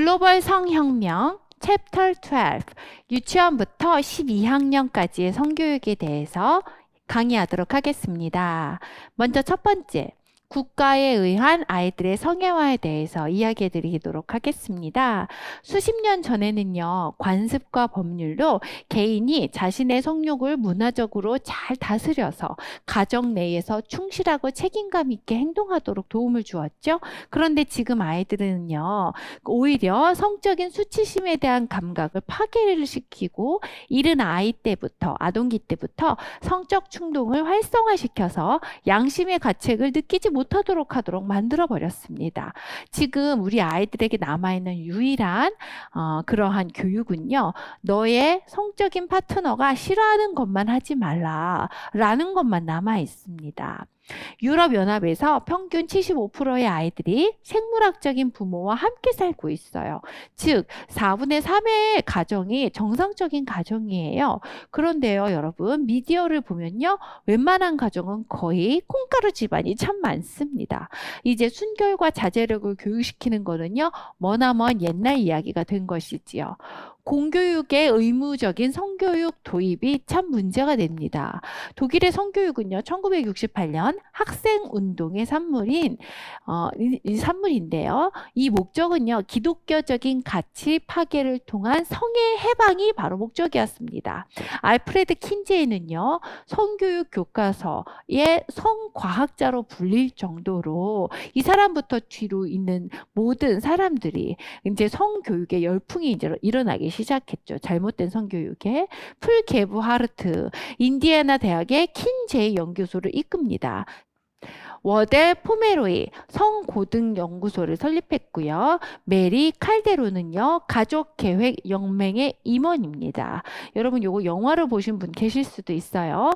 글로벌 성혁명 챕터 12 유치원부터 12학년까지의 성교육에 대해서 강의하도록 하겠습니다. 먼저 첫 번째, 국가에 의한 아이들의 성애화에 대해서 이야기해 드리도록 하겠습니다. 수십 년 전에는요, 관습과 법률로 개인이 자신의 성욕을 문화적으로 잘 다스려서 가정 내에서 충실하고 책임감 있게 행동하도록 도움을 주었죠. 그런데 지금 아이들은요, 오히려 성적인 수치심에 대한 감각을 파괴를 시키고 이른 아이 때부터, 아동기 때부터 성적 충동을 활성화시켜서 양심의 가책을 느끼지 못하도록 하도록 만들어 버렸습니다. 지금 우리 아이들에게 남아있는 유일한 그러한 교육은요, 너의 성적인 파트너가 싫어하는 것만 하지 말라라는 것만 남아 있습니다. 유럽연합에서 평균 75%의 아이들이 생물학적인 부모와 함께 살고 있어요. 즉 4분의 3의 가정이 정상적인 가정이에요. 그런데요, 여러분, 미디어를 보면요, 웬만한 가정은 거의 콩가루 집안이 참 많습니다. 이제 순결과 자제력을 교육시키는 거는요, 머나먼 옛날 이야기가 된 것이지요. 공교육의 의무적인 성교육 도입이 참 문제가 됩니다. 독일의 성교육은요, 1968년 학생운동의 산물인데요. 이 목적은요, 기독교적인 가치 파괴를 통한 성의 해방이 바로 목적이었습니다. 알프레드 킨제이는요, 성교육 교과서의 성과학자로 불릴 정도로 이 사람부터 뒤로 있는 모든 사람들이 이제 성교육의 열풍이 이제 일어나기 시작했죠. 잘못된 성교육에. 풀 게브하르트 인디애나 대학의 킨제이 연구소를 이끕니다. 워델 포메로이 성고등연구소를 설립했고요. 메리 칼데로는요, 가족계획연맹의 임원입니다. 여러분, 요거 영화를 보신 분 계실 수도 있어요.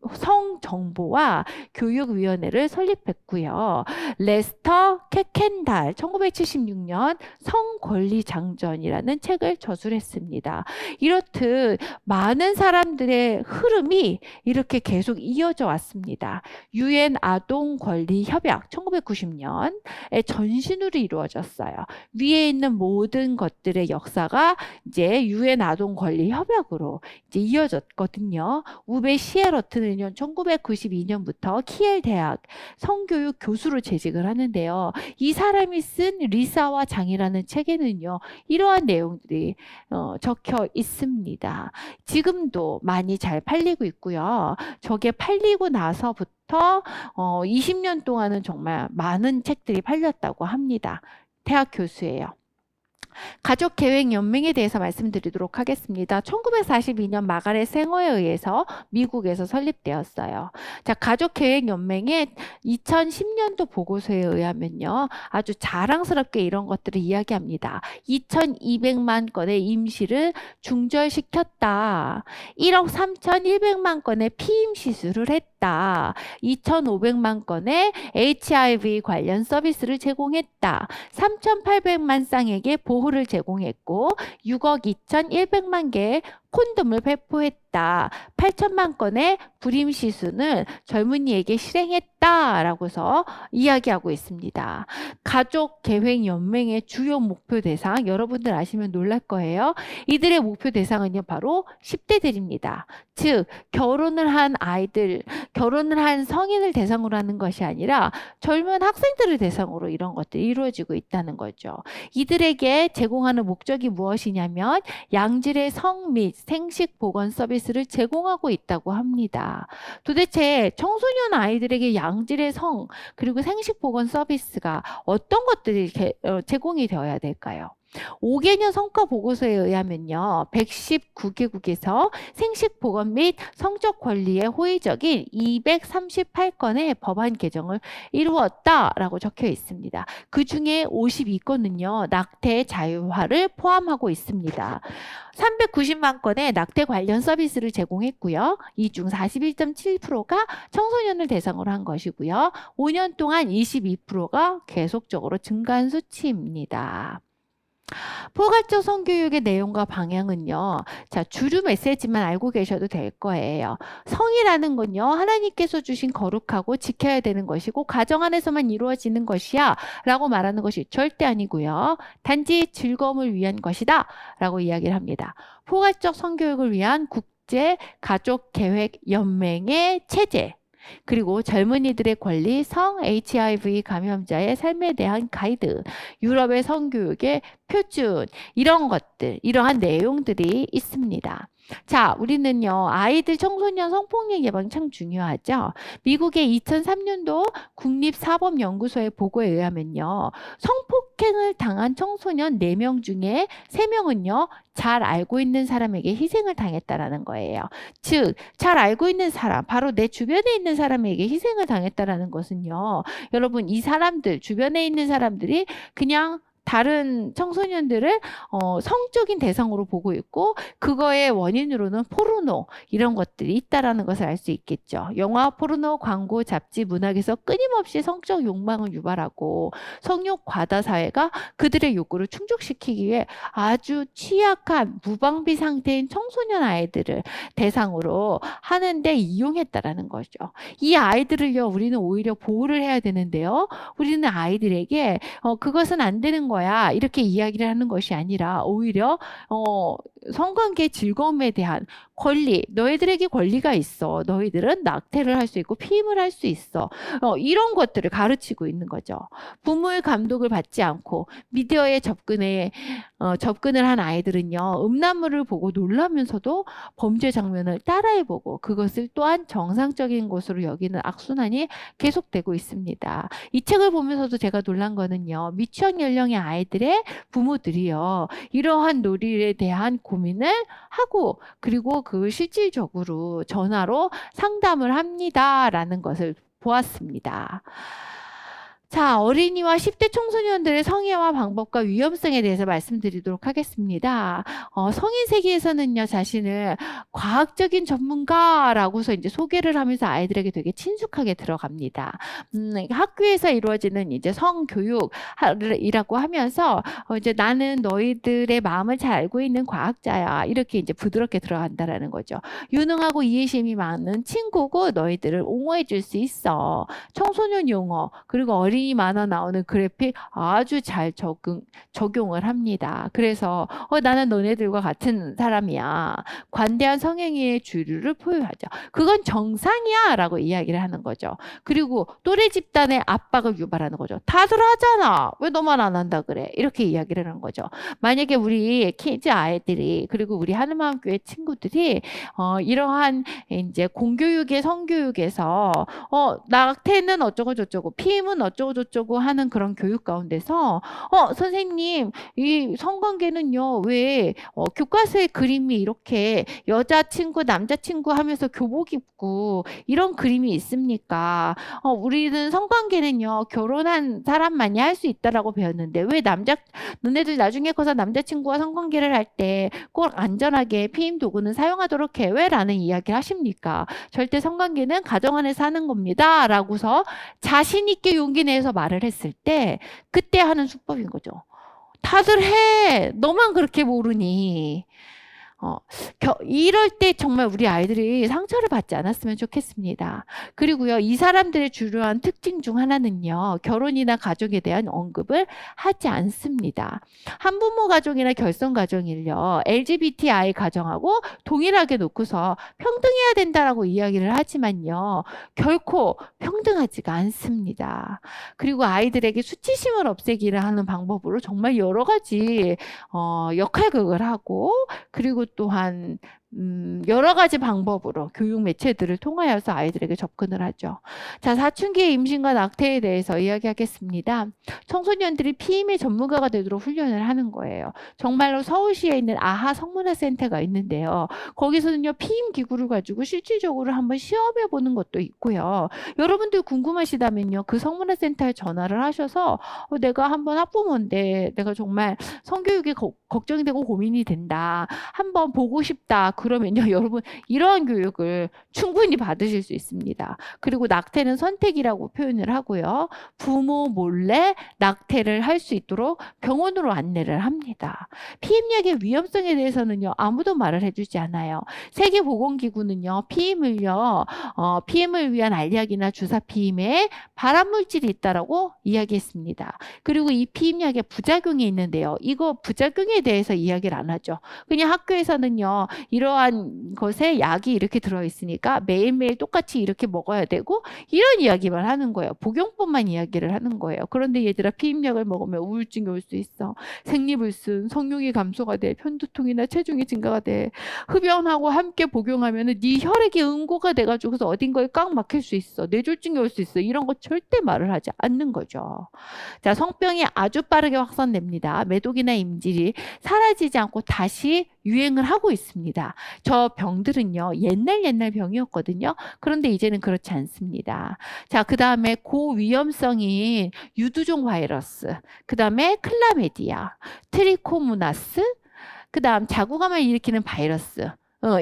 성정보와 교육위원회를 설립했고요. 레스터 케켄달 1976년 성권리장전이라는 책을 저술했습니다. 이렇듯 많은 사람들의 흐름이 이렇게 계속 이어져 왔습니다. 유엔 아동권리협약 1990년에 전신으로 이루어졌어요. 위에 있는 모든 것들의 역사가 이제 유엔 아동권리협약으로 이제 이어졌거든요. 우베 시에러트는 1992년부터 키엘 대학 성교육 교수로 재직을 하는데요. 이 사람이 쓴 리사와 장이라는 책에는요, 이러한 내용들이 적혀 있습니다. 지금도 많이 잘 팔리고 있고요. 저게 팔리고 나서부터 20년 동안은 정말 많은 책들이 팔렸다고 합니다. 대학 교수예요. 가족계획연맹에 대해서 말씀드리도록 하겠습니다. 1942년 마가렛 생어에 의해서 미국에서 설립되었어요. 자, 가족계획연맹의 2010년도 보고서에 의하면요, 아주 자랑스럽게 이런 것들을 이야기합니다. 2,200만 건의 임시를 중절시켰다. 1억 3,100만 건의 피임 시술을 했다. 2,500만 건의 HIV 관련 서비스를 제공했다. 3,800만 쌍에게 보호를 제공했고 6억 2,100만 개의 콘돔을 배포했다. 8천만 건의 불임 시술을 젊은이에게 실행했다라고서 이야기하고 있습니다. 가족계획연맹의 주요 목표 대상, 여러분들 아시면 놀랄 거예요. 이들의 목표 대상은요, 바로 10대들입니다. 즉 결혼을 한 성인을 대상으로 하는 것이 아니라 젊은 학생들을 대상으로 이런 것들이 이루어지고 있다는 거죠. 이들에게 제공하는 목적이 무엇이냐면 양질의 성 및 생식 보건 서비스를 제공하고 있다고 합니다. 도대체 청소년 아이들에게 양질의 성 그리고 생식 보건 서비스가 어떤 것들이 제공이 되어야 될까요? 5개년 성과 보고서에 의하면요, 119개국에서 생식 보건 및 성적 권리에 호의적인 238건의 법안 개정을 이루었다라고 적혀 있습니다. 그 중에 52건은요, 낙태 자유화를 포함하고 있습니다. 390만 건의 낙태 관련 서비스를 제공했고요. 이 중 41.7%가 청소년을 대상으로 한 것이고요. 5년 동안 22%가 계속적으로 증가한 수치입니다. 포괄적 성교육의 내용과 방향은요. 자, 주류 메시지만 알고 계셔도 될 거예요. 성이라는 건요. 하나님께서 주신 거룩하고 지켜야 되는 것이고 가정 안에서만 이루어지는 것이야 라고 말하는 것이 절대 아니고요. 단지 즐거움을 위한 것이다 라고 이야기를 합니다. 포괄적 성교육을 위한 국제 가족 계획 연맹의 체제, 그리고 젊은이들의 권리, 성, HIV 감염자의 삶에 대한 가이드, 유럽의 성교육의 표준, 이런 것들, 이러한 내용들이 있습니다. 자, 우리는요, 아이들, 청소년 성폭력 예방 참 중요하죠. 미국의 2003년도 국립사법연구소의 보고에 의하면요, 성폭행을 당한 청소년 4명 중에 3명은요, 잘 알고 있는 사람에게 희생을 당했다라는 거예요. 즉, 잘 알고 있는 사람, 바로 내 주변에 있는 사람에게 희생을 당했다라는 것은요, 여러분, 이 사람들, 주변에 있는 사람들이 그냥 다른 청소년들을 성적인 대상으로 보고 있고 그거의 원인으로는 포르노 이런 것들이 있다라는 것을 알 수 있겠죠. 영화, 포르노, 광고, 잡지, 문학에서 끊임없이 성적 욕망을 유발하고 성욕 과다 사회가 그들의 욕구를 충족시키기 위해 아주 취약한 무방비 상태인 청소년 아이들을 대상으로 하는데 이용했다라는 거죠. 이 아이들을요, 우리는 오히려 보호를 해야 되는데요. 우리는 아이들에게 그것은 안 되는 거야 이렇게 이야기를 하는 것이 아니라 오히려 성관계 즐거움에 대한 권리, 너희들에게 권리가 있어. 너희들은 낙태를 할 수 있고 피임을 할 수 있어. 이런 것들을 가르치고 있는 거죠. 부모의 감독을 받지 않고 미디어에 접근을 한 아이들은요, 음란물을 보고 놀라면서도 범죄 장면을 따라해보고 그것을 또한 정상적인 것으로 여기는 악순환이 계속되고 있습니다. 이 책을 보면서도 제가 놀란 거는요, 미취학 연령의 아이들의 부모들이요, 이러한 놀이에 대한 고민을 하고 그리고 그 실질적으로 전화로 상담을 합니다라는 것을 보았습니다. 자, 어린이와 10대 청소년들의 성애와 방법과 위험성에 대해서 말씀드리도록 하겠습니다. 성인 세계에서는요, 자신을 과학적인 전문가라고서 이제 소개를 하면서 아이들에게 되게 친숙하게 들어갑니다. 학교에서 이루어지는 이제 성교육이라고 하면서 이제 나는 너희들의 마음을 잘 알고 있는 과학자야. 이렇게 이제 부드럽게 들어간다라는 거죠. 유능하고 이해심이 많은 친구고 너희들을 옹호해 줄 수 있어. 청소년 용어, 그리고 어린이 만화 나오는 그래픽 아주 잘 적용을 합니다. 그래서 나는 너네들과 같은 사람이야. 관대한 성행위의 주류를 포유하죠. 그건 정상이야 라고 이야기를 하는 거죠. 그리고 또래 집단의 압박을 유발하는 거죠. 다들 하잖아. 왜 너만 안 한다 그래? 이렇게 이야기를 하는 거죠. 만약에 우리 키즈 아이들이 그리고 우리 하늘마음교회 친구들이 이러한 이제 공교육의 성교육에서 낙태는 어쩌고 저쩌고 피임은 어쩌고 저쩌고 하는 그런 교육 가운데서 선생님 이 성관계는요 왜 교과서의 그림이 이렇게 여자친구 남자친구 하면서 교복 입고 이런 그림이 있습니까? 우리는 성관계는요 결혼한 사람만이 할 수 있다라고 배웠는데 왜 너네들 나중에 커서 남자친구와 성관계를 할 때 꼭 안전하게 피임 도구는 사용하도록 해 왜? 라는 이야기를 하십니까? 절대 성관계는 가정 안에서 하는 겁니다 라고서 자신 있게 용기 내서 말을 했을 때 그때 하는 수법인 거죠. 다들 해. 너만 그렇게 모르니. 이럴 때 정말 우리 아이들이 상처를 받지 않았으면 좋겠습니다. 그리고요, 이 사람들의 주요한 특징 중 하나는요, 결혼이나 가족에 대한 언급을 하지 않습니다. 한부모 가정이나 결손 가정을요, LGBTI 가정하고 동일하게 놓고서 평등해야 된다라고 이야기를 하지만요, 결코 평등하지가 않습니다. 그리고 아이들에게 수치심을 없애기를 하는 방법으로 정말 여러 가지 역할극을 하고 그리고 또한 여러 가지 방법으로 교육 매체들을 통하여서 아이들에게 접근을 하죠. 자, 사춘기의 임신과 낙태에 대해서 이야기하겠습니다. 청소년들이 피임의 전문가가 되도록 훈련을 하는 거예요. 정말로 서울시에 있는 아하 성문화센터가 있는데요. 거기서는요, 피임 기구를 가지고 실질적으로 한번 시험해 보는 것도 있고요. 여러분들 궁금하시다면요, 그 성문화센터에 전화를 하셔서 내가 한번 학부모인데 내가 정말 성교육이 걱정이 되고 고민이 된다. 한번 보고 싶다. 그러면요, 여러분 이러한 교육을 충분히 받으실 수 있습니다. 그리고 낙태는 선택이라고 표현을 하고요. 부모 몰래 낙태를 할 수 있도록 병원으로 안내를 합니다. 피임약의 위험성에 대해서는요, 아무도 말을 해주지 않아요. 세계보건기구는요, 피임을 위한 알약이나 주사 피임에 발암물질이 있다라고 이야기했습니다. 그리고 이 피임약에 부작용이 있는데요. 이거 부작용에 대해서 이야기를 안 하죠. 그냥 학교에서는요, 이러한 것에 약이 이렇게 들어있으니까 매일매일 똑같이 이렇게 먹어야 되고 이런 이야기만 하는 거예요. 복용법만 이야기를 하는 거예요. 그런데 얘들아, 피임약을 먹으면 우울증이 올 수 있어. 생리불순, 성욕이 감소가 돼. 편두통이나 체중이 증가가 돼. 흡연하고 함께 복용하면은 네 혈액이 응고가 돼가지고서 어딘가에 꽉 막힐 수 있어. 뇌졸중이 올 수 있어. 이런 거 절대 말을 하지 않는 거죠. 자, 성병이 아주 빠르게 확산됩니다. 매독이나 임질이 사라지지 않고 다시 유행을 하고 있습니다. 저 병들은요, 옛날 병이었거든요. 그런데 이제는 그렇지 않습니다. 자, 그 다음에 고위험성인 유두종 바이러스, 그 다음에 클라메디아, 트리코모나스, 그 다음 자궁암을 일으키는 바이러스,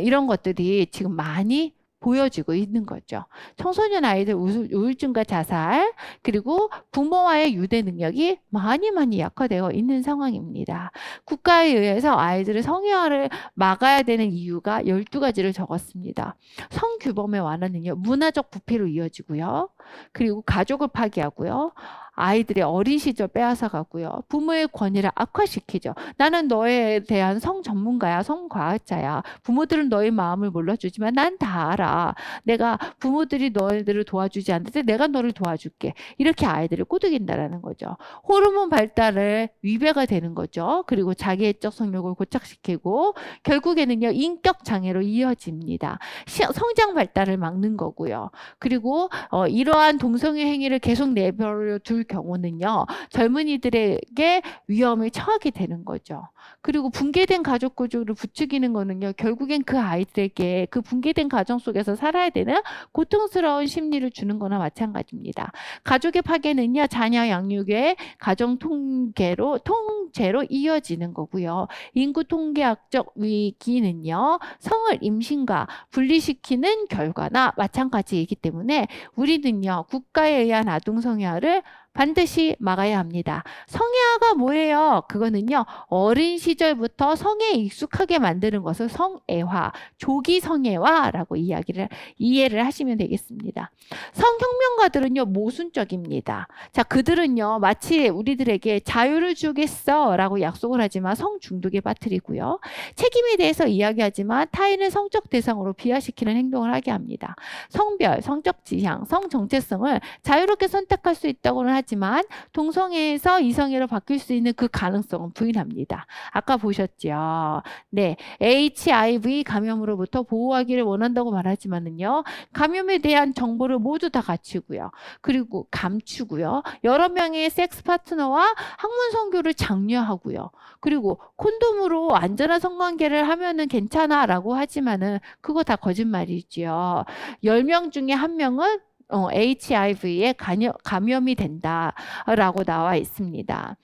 이런 것들이 지금 많이 보여지고 있는 거죠. 청소년 아이들 우울증과 자살, 그리고 부모와의 유대 능력이 많이 약화되어 있는 상황입니다. 국가에 의해서 아이들의 성애화를 막아야 되는 이유가 12가지를 적었습니다. 성규범의 완화는요, 문화적 부패로 이어지고요. 그리고 가족을 파괴하고요. 아이들의 어린 시절 빼앗아 가고요. 부모의 권위를 악화시키죠. 나는 너에 대한 성 전문가야, 성과학자야. 부모들은 너의 마음을 몰라주지만 난 다 알아. 내가 부모들이 너희들을 도와주지 않는데 내가 너를 도와줄게. 이렇게 아이들을 꼬드긴다라는 거죠. 호르몬 발달을 위배가 되는 거죠. 그리고 자기애적 성욕을 고착시키고 결국에는요, 인격 장애로 이어집니다. 성장 발달을 막는 거고요. 그리고 이러한 동성애 행위를 계속 내버려 둘 경우는요, 젊은이들에게 위험을 처하게 되는 거죠. 그리고 붕괴된 가족 구조를 부추기는 거는요, 결국엔 그 아이들에게 그 붕괴된 가정 속에서 살아야 되는 고통스러운 심리를 주는 거나 마찬가지입니다. 가족의 파괴는요, 자녀 양육의 가정 통제로 이어지는 거고요. 인구 통계학적 위기는요, 성을 임신과 분리시키는 결과나 마찬가지이기 때문에 우리는요, 국가에 의한 아동 성애화를 반드시 막아야 합니다. 성애화가 뭐예요? 그거는요, 어린 시절부터 성에 익숙하게 만드는 것을 성애화, 조기 성애화라고 이해를 하시면 되겠습니다. 성혁명가들은요, 모순적입니다. 자, 그들은요, 마치 우리들에게 자유를 주겠어 라고 약속을 하지만 성중독에 빠뜨리고요. 책임에 대해서 이야기하지만 타인을 성적 대상으로 비하시키는 행동을 하게 합니다. 성별, 성적 지향, 성 정체성을 자유롭게 선택할 수 있다고는 하지만 동성애에서 이성애로 바뀔 수 있는 그 가능성은 부인합니다. 아까 보셨죠? 네, HIV 감염으로부터 보호하기를 원한다고 말하지만은요, 감염에 대한 정보를 모두 다 갖추고요. 그리고 감추고요. 여러 명의 섹스 파트너와 학문 성교를 장려하고요. 그리고 콘돔으로 안전한 성관계를 하면은 괜찮아라고 하지만은 그거 다 거짓말이지요. 10명 중에 1명은 HIV에 감염이 된다라고 나와 있습니다.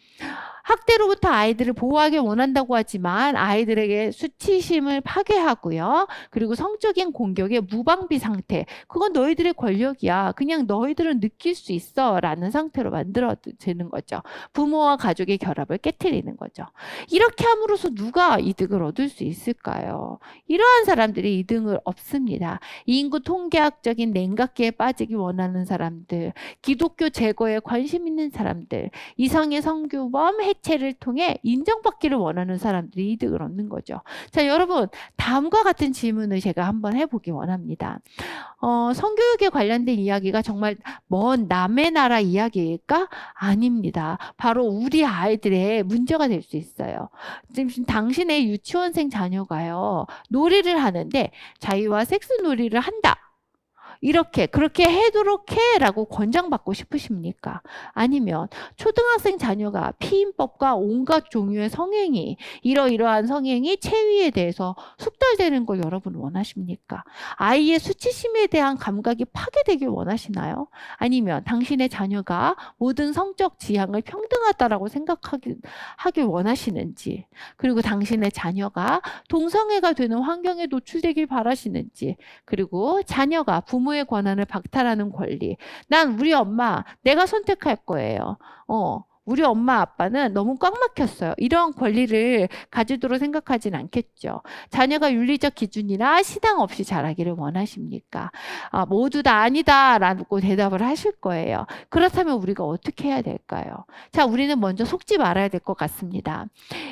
학대로부터 아이들을 보호하기 원한다고 하지만 아이들에게 수치심을 파괴하고요. 그리고 성적인 공격의 무방비 상태. 그건 너희들의 권력이야. 그냥 너희들은 느낄 수 있어 라는 상태로 만들어지는 거죠. 부모와 가족의 결합을 깨트리는 거죠. 이렇게 함으로써 누가 이득을 얻을 수 있을까요? 이러한 사람들이 이득을 얻습니다. 인구 통계학적인 냉각기에 빠지기 원하는 사람들, 기독교 제거에 관심 있는 사람들, 이성의 성규범 해체를 통해 인정받기를 원하는 사람들이 이득을 얻는 거죠. 자, 여러분, 다음과 같은 질문을 제가 한번 해보기 원합니다. 성교육에 관련된 이야기가 정말 먼 남의 나라 이야기일까? 아닙니다. 바로 우리 아이들의 문제가 될 수 있어요. 지금 당신의 유치원생 자녀가요, 놀이를 하는데 자유와 섹스 놀이를 한다. 이렇게 그렇게 해도록 해라고 권장받고 싶으십니까? 아니면 초등학생 자녀가 피임법과 온갖 종류의 성행위, 이러이러한 성행위, 체위에 대해서 숙달되는 걸 여러분 원하십니까? 아이의 수치심에 대한 감각이 파괴되길 원하시나요? 아니면 당신의 자녀가 모든 성적 지향을 평등하다라고 생각하길 원하시는지, 그리고 당신의 자녀가 동성애가 되는 환경에 노출되길 바라시는지, 그리고 자녀가 부모의 권한을 박탈하는 권리. 난 우리 엄마 내가 선택할 거예요. 우리 엄마 아빠는 너무 꽉 막혔어요. 이런 권리를 가지도록 생각하진 않겠죠. 자녀가 윤리적 기준이나 신앙 없이 자라기를 원하십니까? 모두 다 아니다라고 대답을 하실 거예요. 그렇다면 우리가 어떻게 해야 될까요? 자, 우리는 먼저 속지 말아야 될 것 같습니다.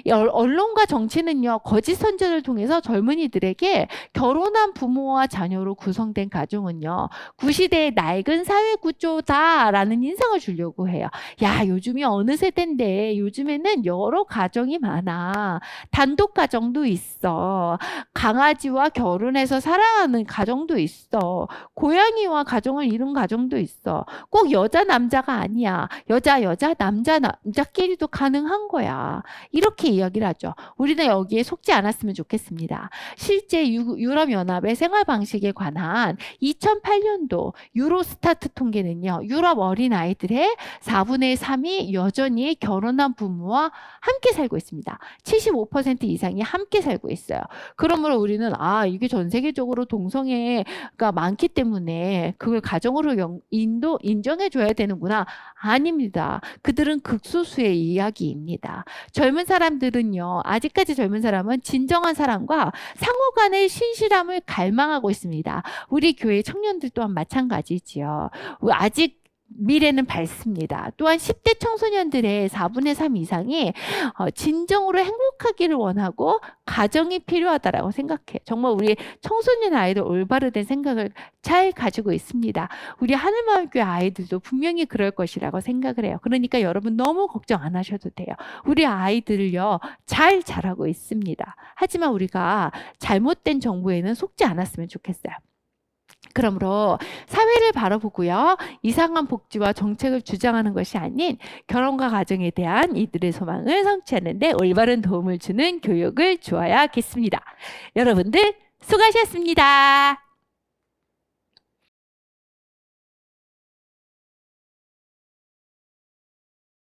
언론과 정치는요, 거짓 선전을 통해서 젊은이들에게 결혼한 부모와 자녀로 구성된 가정은요, 구시대의 낡은 사회 구조다라는 인상을 주려고 해요. 야, 요즘이 어느 세대인데 요즘에는 여러 가정이 많아. 단독 가정도 있어. 강아지와 결혼해서 살아가는 가정도 있어. 고양이와 가정을 이룬 가정도 있어. 꼭 여자 남자가 아니야. 여자 남자 남자끼리도 가능한 거야. 이렇게 이야기를 하죠. 우리는 여기에 속지 않았으면 좋겠습니다. 실제 유럽연합의 생활 방식에 관한 2008년도 유로스타트 통계는요. 유럽 어린아이들의 4분의 3이 여전히 결혼한 부모와 함께 살고 있습니다. 75% 이상이 함께 살고 있어요. 그러므로 우리는 이게 전 세계적으로 동성애가 많기 때문에 그걸 가정으로 인정해 줘야 되는구나. 아닙니다. 그들은 극소수의 이야기입니다. 젊은 사람들은요. 아직까지 젊은 사람은 진정한 사랑과 상호 간의 신실함을 갈망하고 있습니다. 우리 교회 청년들 또한 마찬가지지요. 아직 미래는 밝습니다. 또한 10대 청소년들의 4분의 3 이상이 진정으로 행복하기를 원하고 가정이 필요하다라고 생각해. 정말 우리 청소년 아이들 올바르된 생각을 잘 가지고 있습니다. 우리 하늘마을교회 아이들도 분명히 그럴 것이라고 생각을 해요. 그러니까 여러분 너무 걱정 안 하셔도 돼요. 우리 아이들을요 잘 자라고 있습니다. 하지만 우리가 잘못된 정보에는 속지 않았으면 좋겠어요. 그러므로 사회를 바라보고요. 이상한 복지와 정책을 주장하는 것이 아닌 결혼과 가정에 대한 이들의 소망을 성취하는 데 올바른 도움을 주는 교육을 주어야겠습니다. 여러분들 수고하셨습니다.